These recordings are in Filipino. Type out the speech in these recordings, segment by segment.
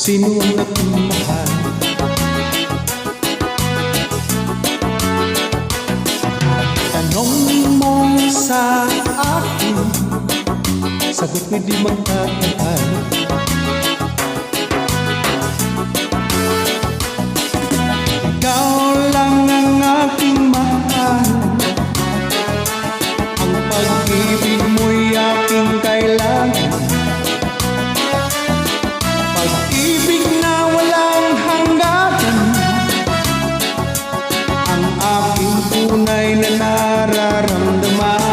Sino ang nagmahal? Tanong mo sa akin, sagot ko'y di magkakahal. Ikaw lang ang aking mahal, ang pag-ibig mo'y aking kailangan. Pag-ibig na walang hanggan, ang aking tunay na nararamdaman.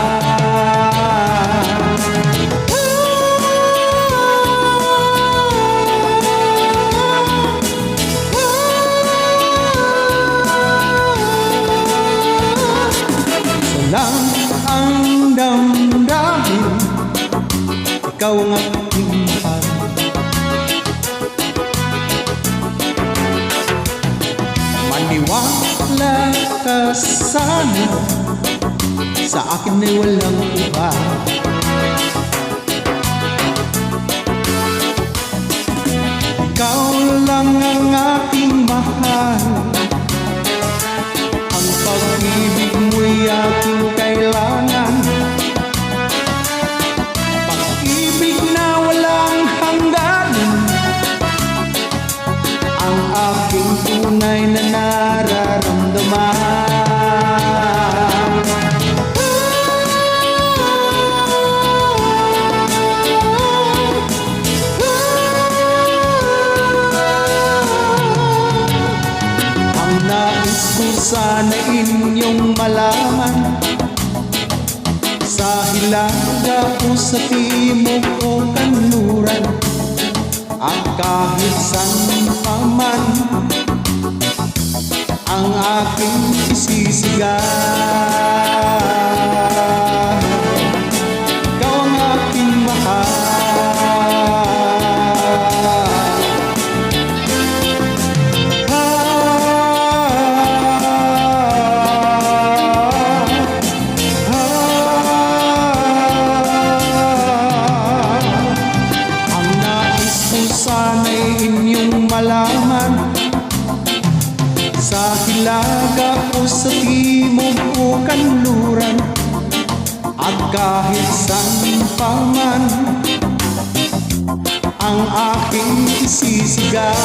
Lang ang damdamin, ikaw ang aking mahal. Maniwala ka sana, sa akin ay walang iba. Ikaw lang ang aking mahal, ang pag-ibig mo'y aking kailangan. Pag-ibig na walang hangganan, ang aking tunay na nararamdaman. Ang nais ko sana inyong malaman, sa hilaga o sa timog o kanluran, at kahit saan pa man, ang aking isisigaw. Ikaw ang aking mahal. Sana'y inyong malaman, sa hilaga o sa timog o kanluran, at kahit saan pa man, ang aking isisigaw.